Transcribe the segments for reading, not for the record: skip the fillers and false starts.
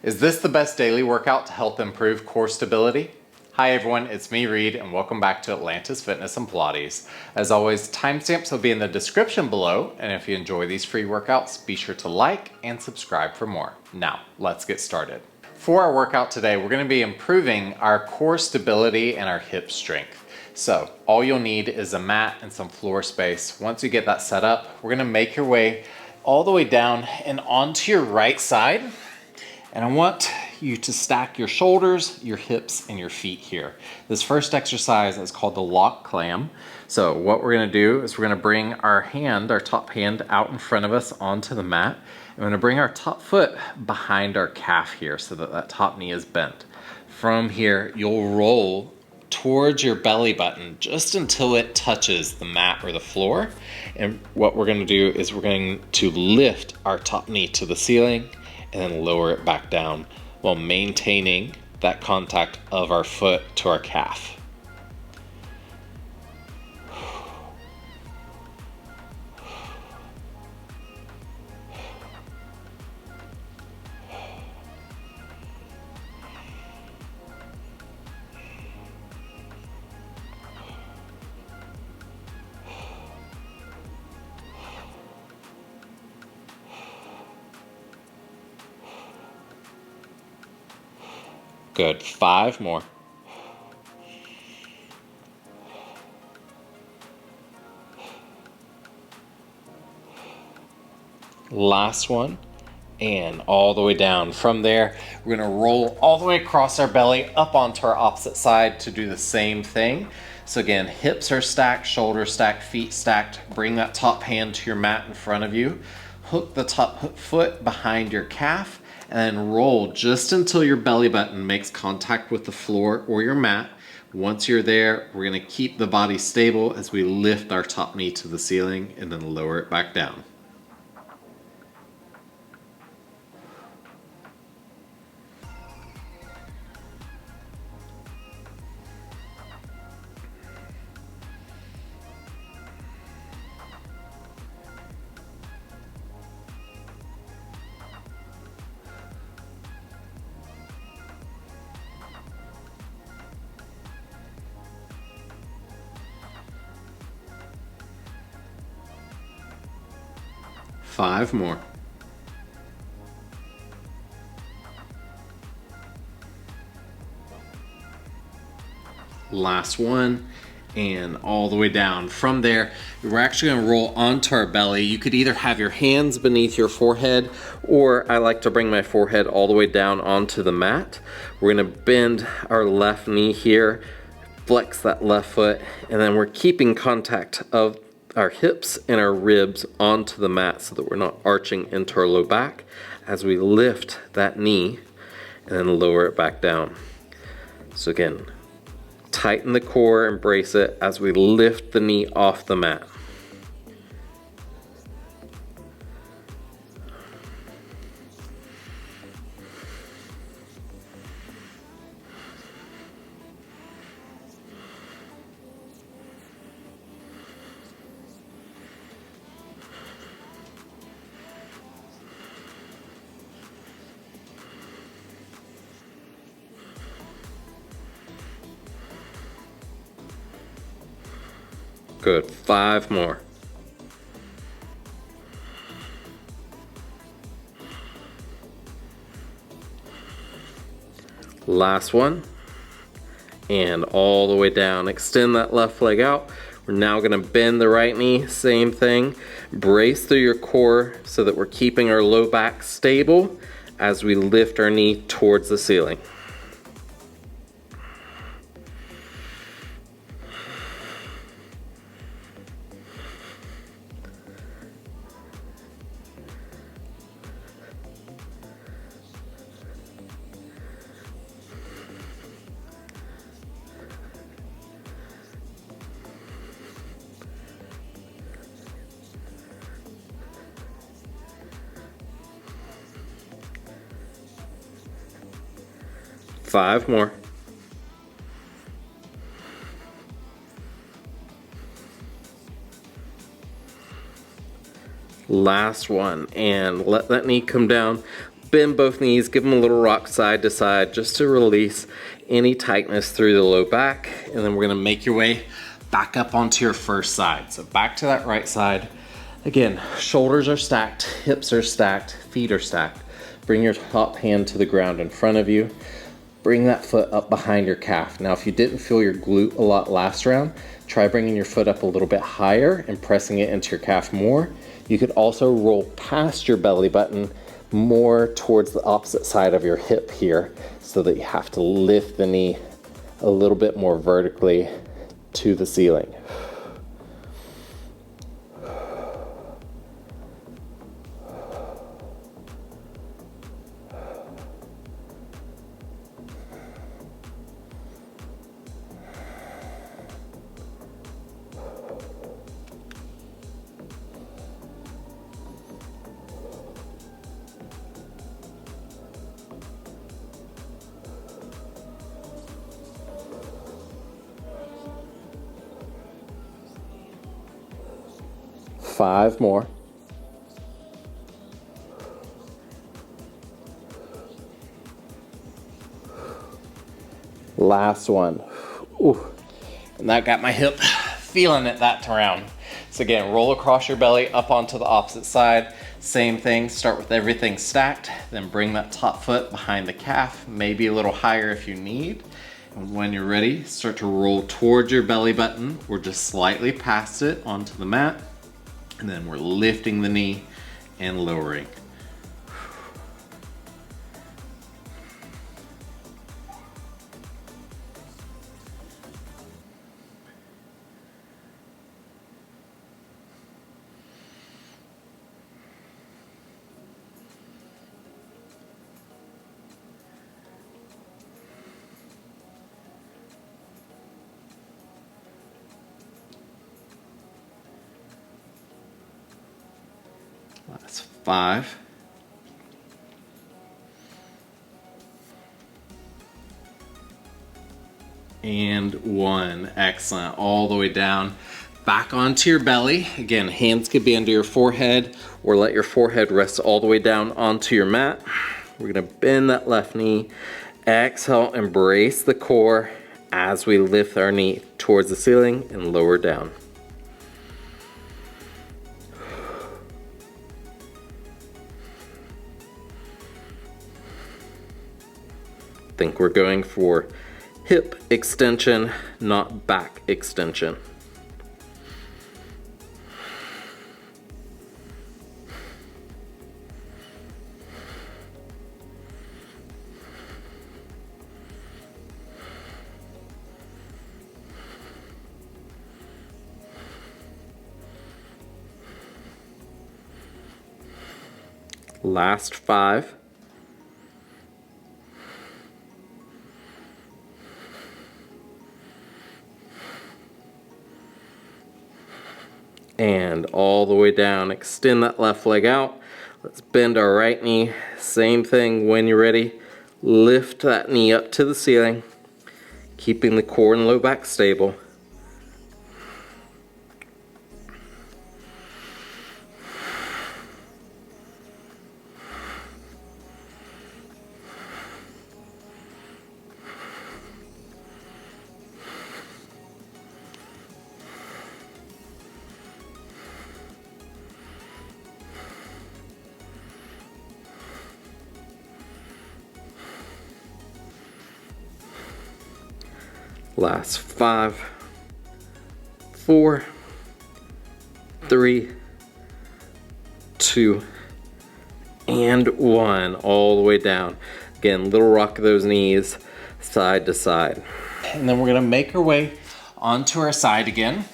Is this the best daily workout to help improve core stability? Hi everyone, it's me Reed and welcome back to Atlantis Fitness and Pilates. As always, timestamps will be in the description below, and if you enjoy these free workouts, be sure to like and subscribe for more. Now, let's get started. For our workout today, we're going to be improving our core stability and our hip strength. So all you'll need is a mat and some floor space. Once you get that set up, we're going to make your way all the way down and onto your right side. And I want you to stack your shoulders, your hips, and your feet here. This first exercise is called the lock clam. So what we're gonna do is we're gonna bring our hand, our top hand, out in front of us onto the mat. And we're gonna bring our top foot behind our calf here so that that top knee is bent. From here, you'll roll towards your belly button just until it touches the mat or the floor. And what we're gonna do is we're going to lift our top knee to the ceiling and then lower it back down while maintaining that contact of our foot to our calf. Good, 5 more. Last one, and all the way down. From there, we're gonna roll all the way across our belly up onto our opposite side to do the same thing. So again, hips are stacked, shoulders stacked, feet stacked. Bring that top hand to your mat in front of you. Hook the top foot behind your calf, and then roll just until your belly button makes contact with the floor or your mat. Once you're there, we're gonna keep the body stable as we lift our top knee to the ceiling and then lower it back down. Five more. Last one, and all the way down. From there, we're actually gonna roll onto our belly. You could either have your hands beneath your forehead, or I like to bring my forehead all the way down onto the mat. We're gonna bend our left knee here, flex that left foot, and then we're keeping contact of our hips and our ribs onto the mat so that we're not arching into our low back as we lift that knee and then lower it back down. So again, tighten the core, embrace it as we lift the knee off the mat. Good, 5 more. Last one, and all the way down. Extend that left leg out. We're now gonna bend the right knee, same thing. Brace through your core so that we're keeping our low back stable as we lift our knee towards the ceiling. Five more. Last one, and let that knee come down. bend both knees, give them a little rock side to side just to release any tightness through the low back. And then we're gonna make your way back up onto your first side. So back to that right side. Again, shoulders are stacked, hips are stacked, feet are stacked. Bring your top hand to the ground in front of you. Bring that foot up behind your calf. Now, if you didn't feel your glute a lot last round, try bringing your foot up a little bit higher and pressing it into your calf more. You could also roll past your belly button more towards the opposite side of your hip here, so that you have to lift the knee a little bit more vertically to the ceiling. Five more. Last one. Ooh. And that got my hip feeling it that round. So again, roll across your belly up onto the opposite side. Same thing, start with everything stacked, then bring that top foot behind the calf, maybe a little higher if you need. And when you're ready, start to roll towards your belly button. We're just slightly past it onto the mat. And then we're lifting the knee and lowering. That's 5. And 1. Excellent. All the way down. Back onto your belly. Again, hands could be under your forehead, or let your forehead rest all the way down onto your mat. We're gonna bend that left knee. Exhale, embrace the core as we lift our knee towards the ceiling and lower down. Think we're going for hip extension, not back extension. Last 5. And all the way down. Extend that left leg out. Let's bend our right knee. Same thing when you're ready. Lift that knee up to the ceiling, keeping the core and low back stable. Last 5, 4, 3, 2, and 1. All the way down. Again, little rock of those knees side to side. And then we're gonna make our way onto our side again.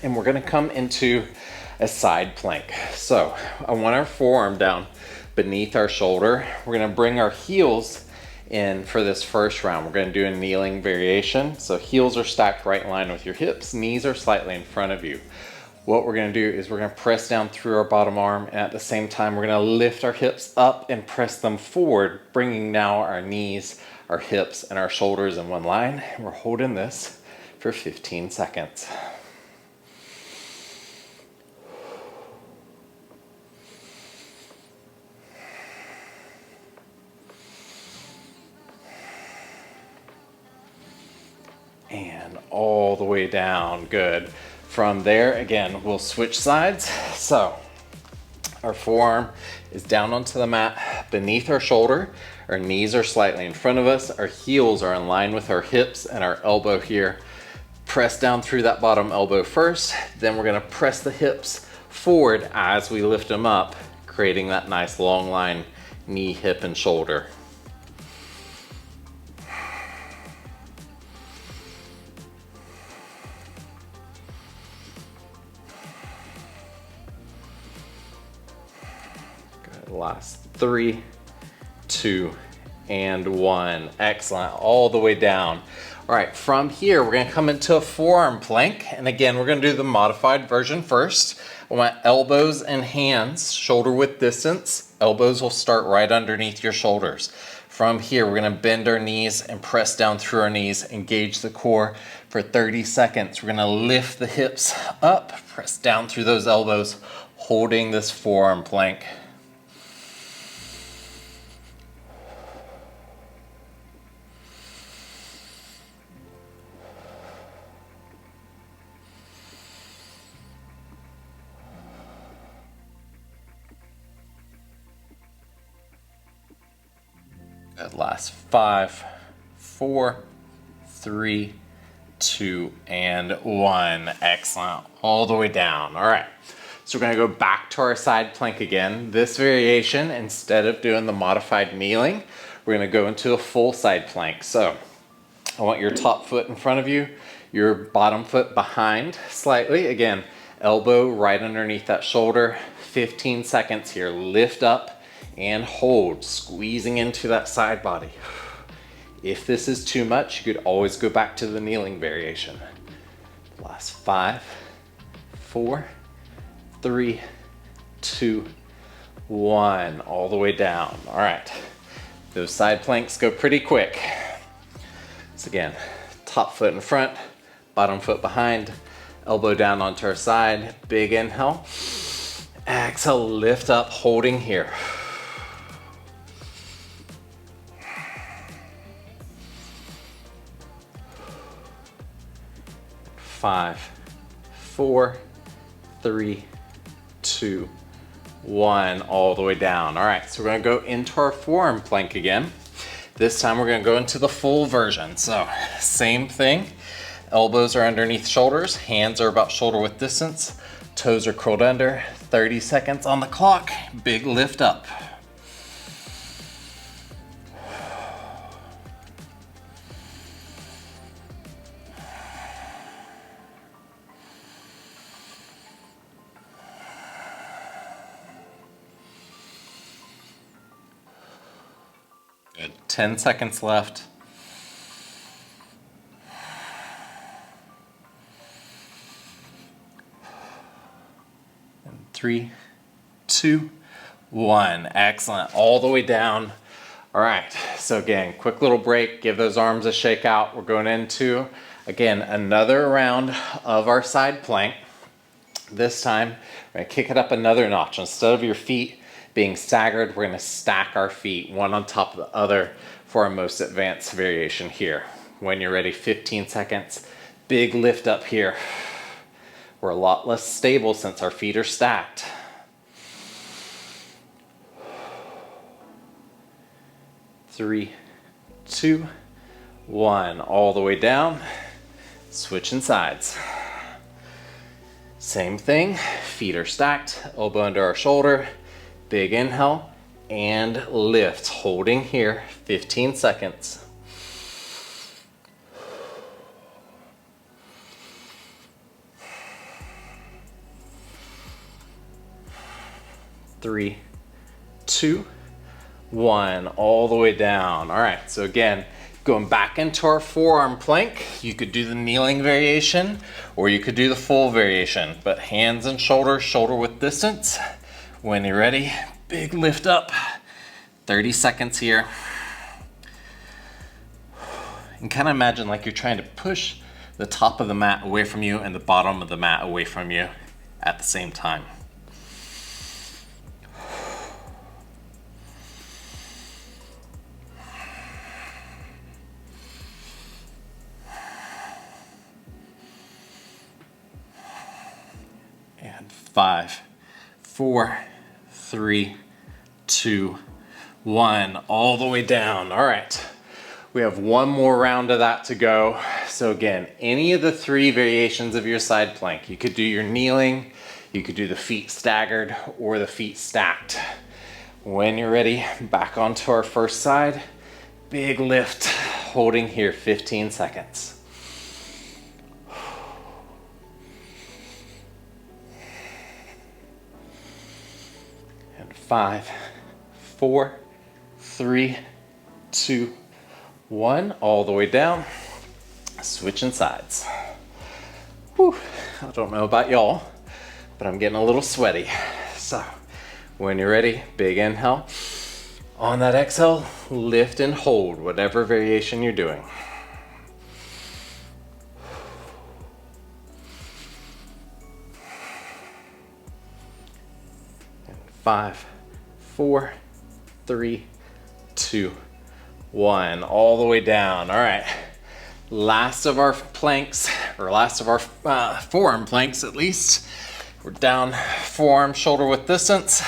And we're gonna come into a side plank. So I want our forearm down beneath our shoulder. We're gonna bring our heels in for this first round. We're going to do a kneeling variation. So heels are stacked right in line with your hips, knees are slightly in front of you. What we're going to do is we're going to press down through our bottom arm, and at the same time we're going to lift our hips up and press them forward, bringing now our knees, our hips, and our shoulders in one line. And we're holding this for 15 seconds. and all the way down. Good. From there, again, we'll switch sides. So our forearm is down onto the mat beneath our shoulder. Our knees are slightly in front of us. Our heels are in line with our hips and our elbow here. Press down through that bottom elbow first. Then we're gonna press the hips forward as we lift them up, creating that nice long line, knee, hip, and shoulder. Good. Last 3, 2, and 1. Excellent. All the way down. All right, from here, we're gonna come into a forearm plank. And again, we're gonna do the modified version first. I want elbows and hands, shoulder width distance. Elbows will start right underneath your shoulders. From here, we're gonna bend our knees and press down through our knees, engage the core for 30 seconds. We're gonna lift the hips up, press down through those elbows, holding this forearm plank. Good. Last 5, 4, 3, 2, and 1. Excellent. All the way down. All right. So we're going to go back to our side plank again. This variation, instead of doing the modified kneeling, we're going to go into a full side plank. So I want your top foot in front of you, your bottom foot behind slightly. Again, elbow right underneath that shoulder. 15 seconds here. Lift up and hold, squeezing into that side body. If this is too much, you could always go back to the kneeling variation. Last 5, 4, 3, 2, 1. All the way down. All right. Those side planks go pretty quick. So again, top foot in front, bottom foot behind, elbow down onto our side. Big inhale. Exhale, lift up, holding here. 5, 4, 3, 2, 1, all the way down. All right, so we're gonna go into our forearm plank again. This time we're gonna go into the full version. So same thing, elbows are underneath shoulders, hands are about shoulder width distance, toes are curled under, 30 seconds on the clock, big lift up. Good. 10 seconds left. And 3, 2, 1. Excellent. All the way down. All right. So again, quick little break. Give those arms a shake out. We're going into, again, another round of our side plank. This time, we're going to kick it up another notch. Instead of your feet being staggered, we're going to stack our feet one on top of the other for our most advanced variation here. When you're ready, 15 seconds, big lift up here. We're a lot less stable since our feet are stacked. 3, 2, 1, all the way down. Switching sides. Same thing, feet are stacked, elbow under our shoulder. Big inhale and lift, holding here, 15 seconds. 3, 2, 1, all the way down. All right, so again, going back into our forearm plank, you could do the kneeling variation or you could do the full variation, but hands and shoulders, shoulder width distance. When you're ready, big lift up, 30 seconds here. And kind of imagine like you're trying to push the top of the mat away from you and the bottom of the mat away from you at the same time. 5, 4, 3, 2, 1. All the way down. All right. We have one more round of that to go. So again, any of the 3 variations of your side plank. You could do your kneeling, you could do the feet staggered, or the feet stacked. When you're ready, back onto our first side. Big lift, holding here 15 seconds. And 5, 4, 3, 2, 1. All the way down. Switching sides. Whew. I don't know about y'all, but I'm getting a little sweaty. So when you're ready, big inhale. On that exhale, lift and hold, whatever variation you're doing. And 5, 4, 3, 2, 1. All the way down. All right. Last of our planks, or last of our forearm planks at least. We're down, forearm shoulder width distance,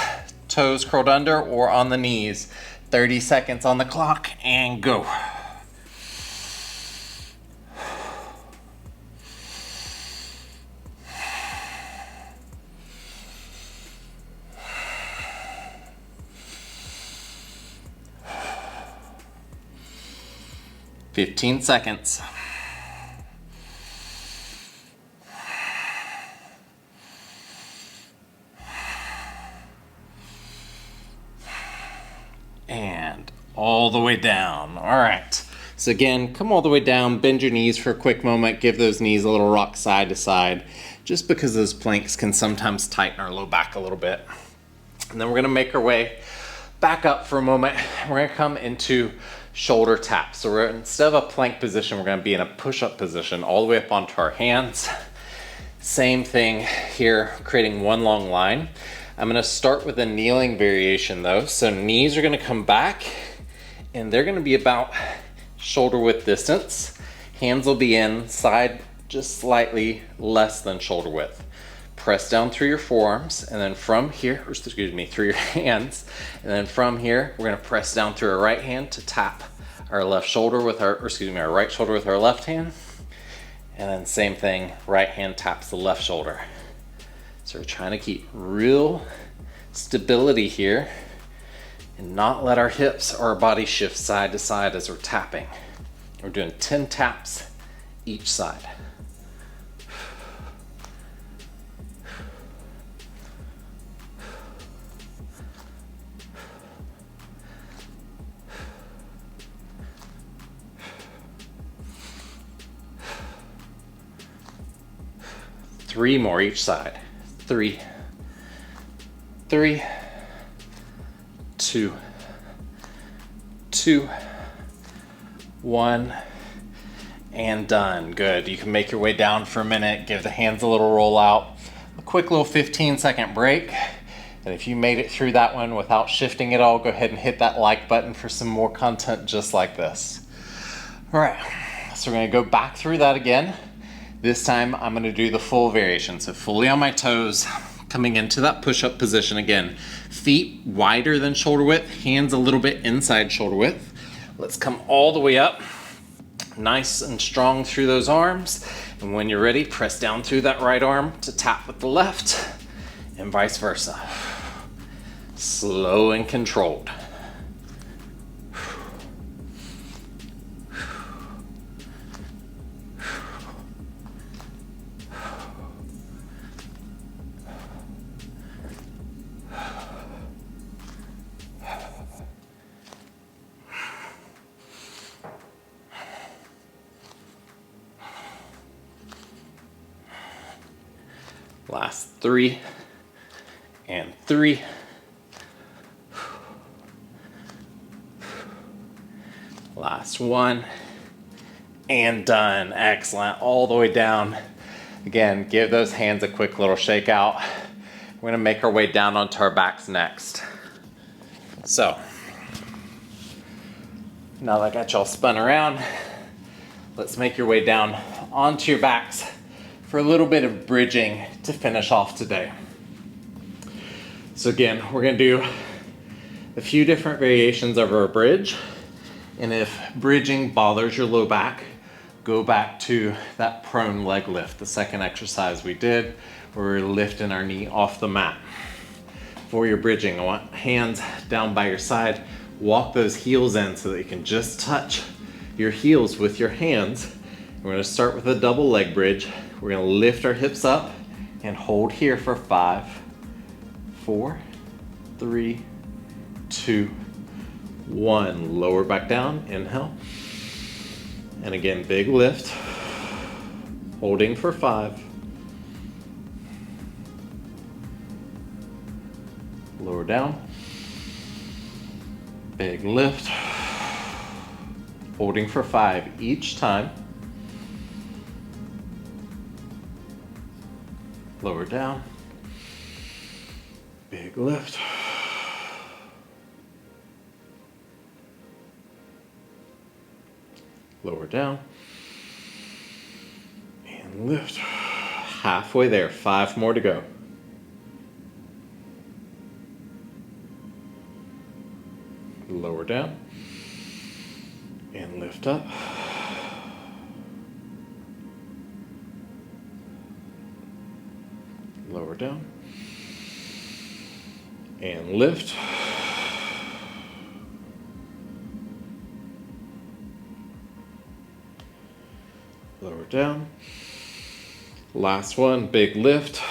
toes curled under or on the knees. 30 seconds on the clock and go. Fifteen seconds. And all the way down. All right. So again, come all the way down, bend your knees for a quick moment, give those knees a little rock side to side, just because those planks can sometimes tighten our low back a little bit. And then we're gonna make our way back up for a moment. We're gonna come into shoulder tap. So instead of a plank position, we're gonna be in a push-up position all the way up onto our hands. Same thing here, creating one long line. I'm gonna start with a kneeling variation though. So knees are gonna come back and they're gonna be about shoulder width distance. Hands will be inside just slightly less than shoulder width. Press down through your forearms and then from here, or excuse me, through your hands. And then from here, we're gonna press down through our right hand to tap our left shoulder with our, or excuse me, our right shoulder with our left hand. And then same thing, right hand taps the left shoulder. So we're trying to keep real stability here and not let our hips or our body shift side to side as we're tapping. We're doing 10 taps each side. Three more each side. 3, 3, 2, 2, 1, and done. Good. You can make your way down for a minute, give the hands a little roll out, a quick little 15-second break. And if you made it through that one without shifting at all, go ahead and hit that like button for some more content just like this. All right, so we're gonna go back through that again. This time I'm gonna do the full variation. So fully on my toes, coming into that push-up position again. Feet wider than shoulder width, hands a little bit inside shoulder width. Let's come all the way up, nice and strong through those arms. And when you're ready, press down through that right arm to tap with the left and vice versa. Slow and controlled. Last 3 and 3. Last 1 and done. Excellent. All the way down. Again, give those hands a quick little shake out. We're gonna make our way down onto our backs next. So, now that I got y'all spun around, let's make your way down onto your backs for a little bit of bridging to finish off today. So again, we're gonna do a few different variations of our bridge. And if bridging bothers your low back, go back to that prone leg lift, the second exercise we did, where we're lifting our knee off the mat. For your bridging, I want hands down by your side. Walk those heels in so that you can just touch your heels with your hands. We're gonna start with a double leg bridge. We're gonna lift our hips up and hold here for 5, 4, 3, 2, 1. Lower back down, inhale. And again, big lift. Holding for 5. Lower down. Big lift. Holding for 5 each time. Lower down. Big lift. Lower down. And lift. Halfway there. 5 more to go. Lower down. And lift up. Lower down. And lift. Lower down. Last one, big lift.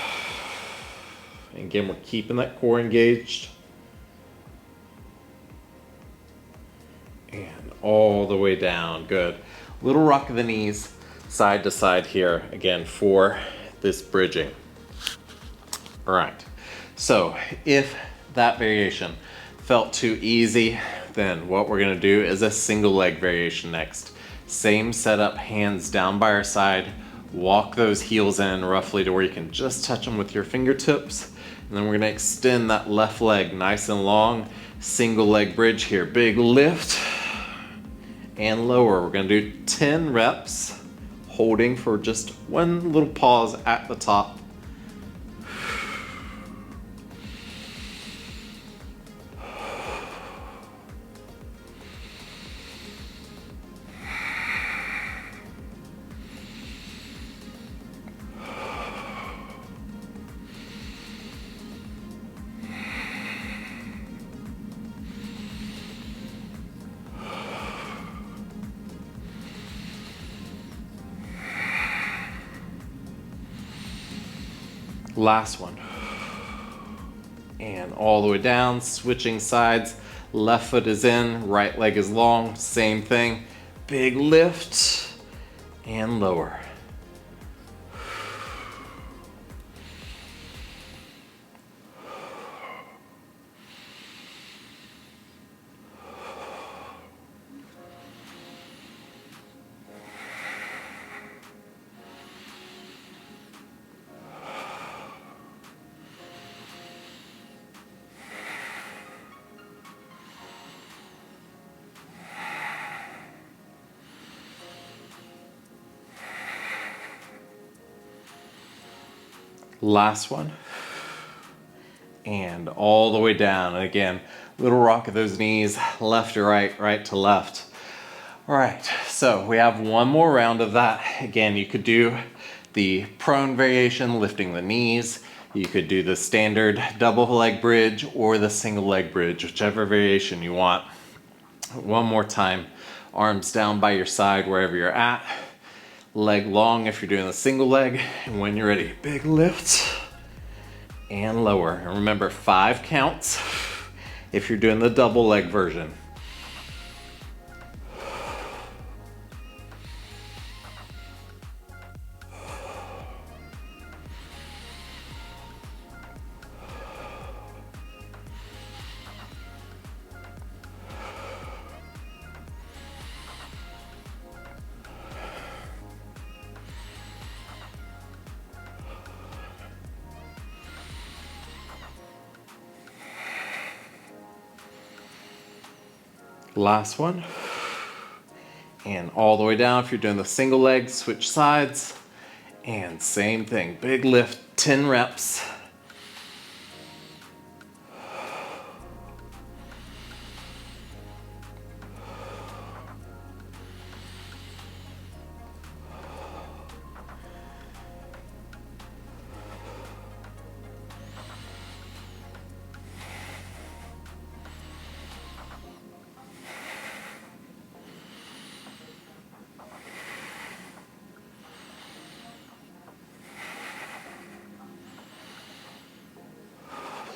Again, we're keeping that core engaged. And all the way down, good. Little rock of the knees, side to side here, again, for this bridging. All right, so if that variation felt too easy, then what we're gonna do is a single leg variation next. Same setup, hands down by our side, walk those heels in roughly to where you can just touch them with your fingertips. And then we're gonna extend that left leg nice and long, single leg bridge here. Big lift and lower. We're gonna do 10 reps, holding for just one little pause at the top. Last one. And all the way down, switching sides. Left foot is in, right leg is long, same thing. Big lift and lower. Last one. And all the way down. And again, little rock of those knees, left to right, right to left. All right, so we have one more round of that. Again, you could do the prone variation, lifting the knees. You could do the standard double leg bridge or the single leg bridge, whichever variation you want. One more time, arms down by your side wherever you're at. Leg long if you're doing the single leg, and when you're ready, big lift and lower. And remember, 5 counts if you're doing the double leg version. Last one. And all the way down if you're doing the single leg, switch sides. And same thing, big lift, 10 reps.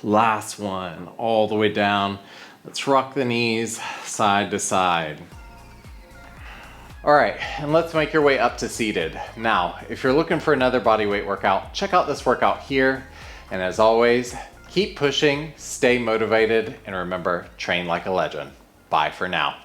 Last one, all the way down. Let's rock the knees side to side. All right, and let's make your way up to seated. Now, if you're looking for another body weight workout, check out this workout here. And as always, keep pushing, stay motivated, and remember, train like a legend. Bye for now.